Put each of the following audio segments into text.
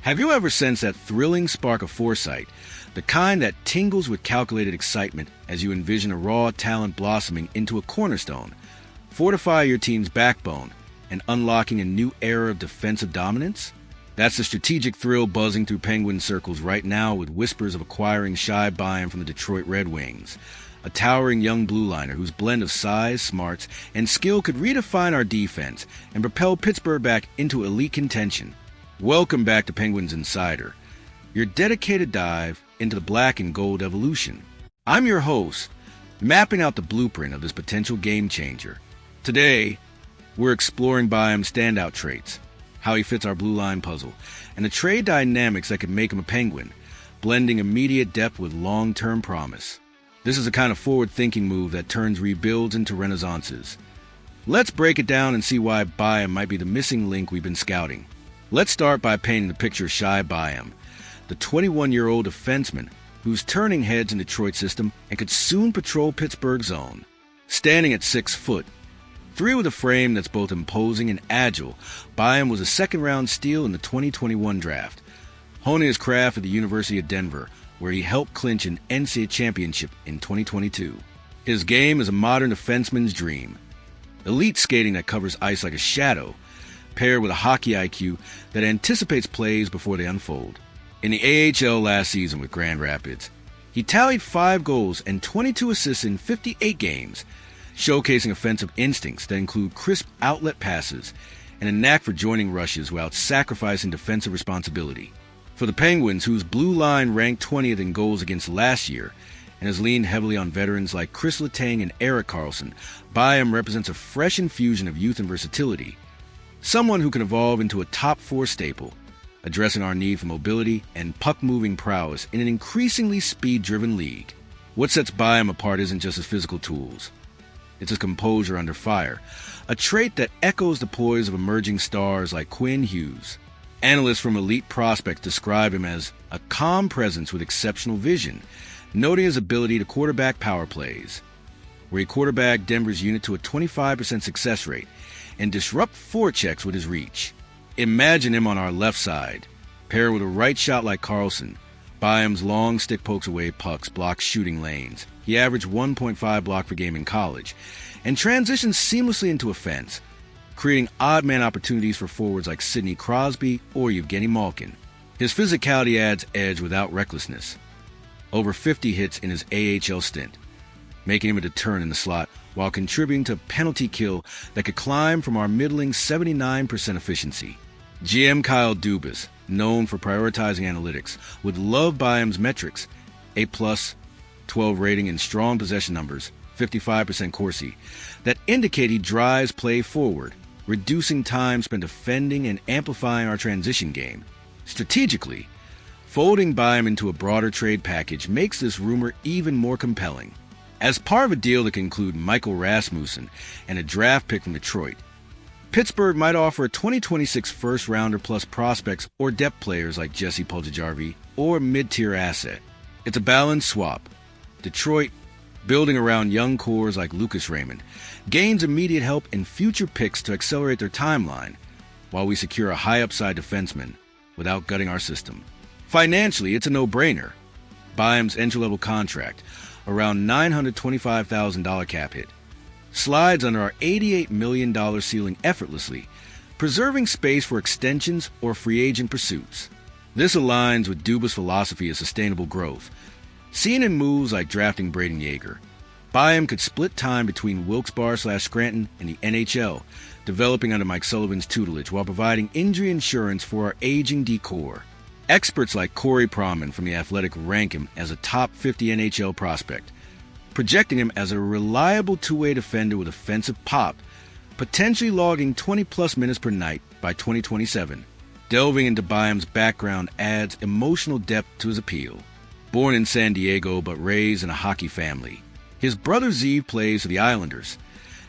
Have you ever sensed that thrilling spark of foresight, the kind that tingles with calculated excitement as you envision a raw talent blossoming into a cornerstone, fortify your team's backbone, and unlocking a new era of defensive dominance? That's the strategic thrill buzzing through Penguin circles right now with whispers of acquiring Shai Buium from the Detroit Red Wings, a towering young blueliner whose blend of size, smarts, and skill could redefine our defense and propel Pittsburgh back into elite contention. Welcome back to Penguins Insider, your dedicated dive into the black and gold evolution. I'm your host, mapping out the blueprint of this potential game changer. Today, we're exploring Buium's standout traits, how he fits our blue line puzzle, and the trade dynamics that could make him a Penguin, blending immediate depth with long-term promise. This is a kind of forward-thinking move that turns rebuilds into renaissances. Let's break it down and see why Buium might be the missing link we've been scouting. Let's start by painting the picture of Shai Buium, the 21-year-old defenseman who's turning heads in Detroit's system and could soon patrol Pittsburgh's zone. Standing at 6 foot, 3 with a frame that's both imposing and agile, Buium was a second-round steal in the 2021 draft, honing his craft at the University of Denver, where he helped clinch an NCAA championship in 2022. His game is a modern defenseman's dream. Elite skating that covers ice like a shadow, paired with a hockey IQ that anticipates plays before they unfold. In the AHL last season with Grand Rapids, he tallied 5 goals and 22 assists in 58 games, showcasing offensive instincts that include crisp outlet passes and a knack for joining rushes without sacrificing defensive responsibility. For the Penguins, whose blue line ranked 20th in goals against last year and has leaned heavily on veterans like Chris Letang and Erik Karlsson, Buium represents a fresh infusion of youth and versatility, someone who can evolve into a top 4 staple, addressing our need for mobility and puck-moving prowess in an increasingly speed-driven league. What sets Buium apart isn't just his physical tools. It's his composure under fire, a trait that echoes the poise of emerging stars like Quinn Hughes. Analysts from Elite Prospects describe him as a calm presence with exceptional vision, noting his ability to quarterback power plays, where he quarterbacked Denver's unit to a 25% success rate and disrupt forechecks with his reach. Imagine him on our left side, paired with a right shot like Karlsson. Buium's long stick pokes away pucks, blocks shooting lanes. He averaged 1.5 block per game in college and transitions seamlessly into offense, creating odd-man opportunities for forwards like Sidney Crosby or Evgeny Malkin. His physicality adds edge without recklessness. Over 50 hits in his AHL stint, making him a deterrent in the slot while contributing to a penalty kill that could climb from our middling 79% efficiency. GM Kyle Dubas, known for prioritizing analytics, would love Buium's metrics, A+, 12 rating and strong possession numbers, 55% Corsi, that indicate he drives play forward, reducing time spent defending and amplifying our transition game. Strategically, folding Buium into a broader trade package makes this rumor even more compelling. As part of a deal that can include Michael Rasmussen and a draft pick from Detroit, Pittsburgh might offer a 2026 first-rounder plus prospects or depth players like Jesse Puljujarvi or a mid-tier asset. It's a balanced swap. Detroit, building around young cores like Lucas Raymond, gains immediate help and future picks to accelerate their timeline, while we secure a high-upside defenseman without gutting our system. Financially, it's a no-brainer. Buium's entry-level contract, around $925,000 cap hit, slides under our $88 million ceiling effortlessly, preserving space for extensions or free agent pursuits. This aligns with Dubas' philosophy of sustainable growth. Seen in moves like drafting Braden Yeager, Buium could split time between Wilkes-Barre/Scranton and the NHL, developing under Mike Sullivan's tutelage while providing injury insurance for our aging D-core. Experts like Corey Proman from The Athletic rank him as a top 50 NHL prospect, projecting him as a reliable two-way defender with offensive pop, potentially logging 20-plus minutes per night by 2027. Delving into Buium's background adds emotional depth to his appeal. Born in San Diego but raised in a hockey family, his brother Zeev plays for the Islanders.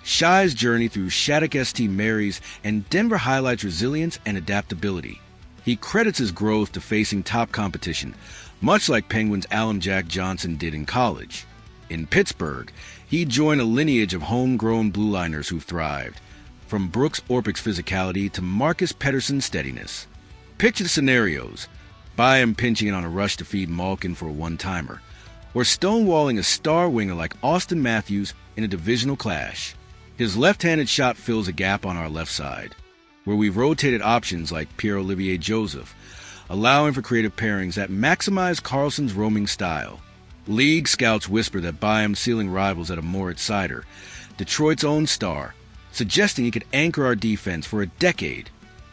Shai's journey through Shattuck St. Mary's and Denver highlights resilience and adaptability. He credits his growth to facing top competition, much like Penguins' Allen Jack Johnson did in college. In Pittsburgh, he joined a lineage of homegrown blueliners who thrived, from Brooks Orpik's physicality to Marcus Pettersson's steadiness. Picture the scenarios: Buium pinching in on a rush to feed Malkin for a one-timer, or stonewalling a star winger like Austin Matthews in a divisional clash. His left-handed shot fills a gap on our left side, where we've rotated options like Pierre-Olivier Joseph, allowing for creative pairings that maximize Karlsson's roaming style. League scouts whisper that Buium's ceiling rivals at a Moritz Seider, Detroit's own star, suggesting he could anchor our defense for a decade.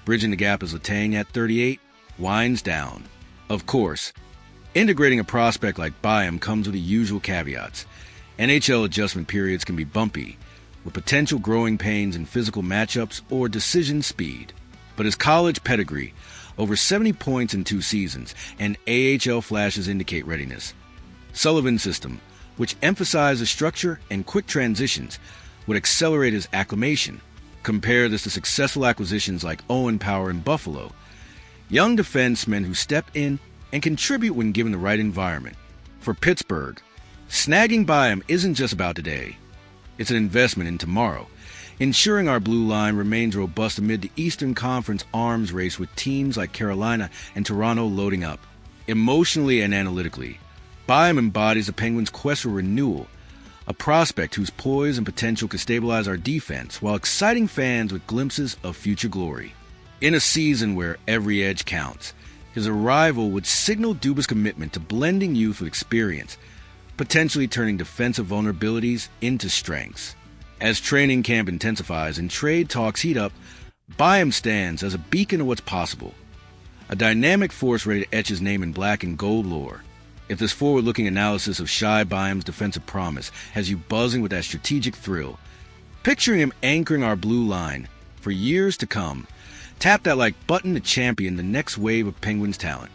Bridging the gap as Letang at 38 winds down. Of course, integrating a prospect like Buium comes with the usual caveats. NHL adjustment periods can be bumpy, with potential growing pains in physical matchups or decision speed. But his college pedigree, over 70 points in 2 seasons, and AHL flashes indicate readiness. Sullivan's system, which emphasizes structure and quick transitions, would accelerate his acclimation. Compare this to successful acquisitions like Owen Power in Buffalo. Young defensemen who step in and contribute when given the right environment. For Pittsburgh, snagging Buium isn't just about today. It's an investment in tomorrow, ensuring our blue line remains robust amid the Eastern Conference arms race with teams like Carolina and Toronto loading up. Emotionally and analytically, Buium embodies the Penguins' quest for renewal, a prospect whose poise and potential could stabilize our defense while exciting fans with glimpses of future glory. In a season where every edge counts, his arrival would signal Dubas' commitment to blending youth with experience, potentially turning defensive vulnerabilities into strengths. As training camp intensifies and trade talks heat up, Buium stands as a beacon of what's possible, a dynamic force ready to etch his name in black and gold lore. If this forward-looking analysis of Shai Buium's defensive promise has you buzzing with that strategic thrill, picturing him anchoring our blue line for years to come, tap that like button to champion the next wave of Penguins talent.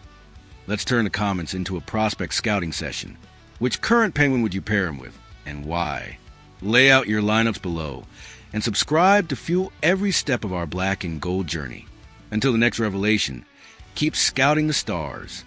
Let's turn the comments into a prospect scouting session. Which current Penguin would you pair him with, and why? Lay out your lineups below, and subscribe to fuel every step of our black and gold journey. Until the next revelation, keep scouting the stars.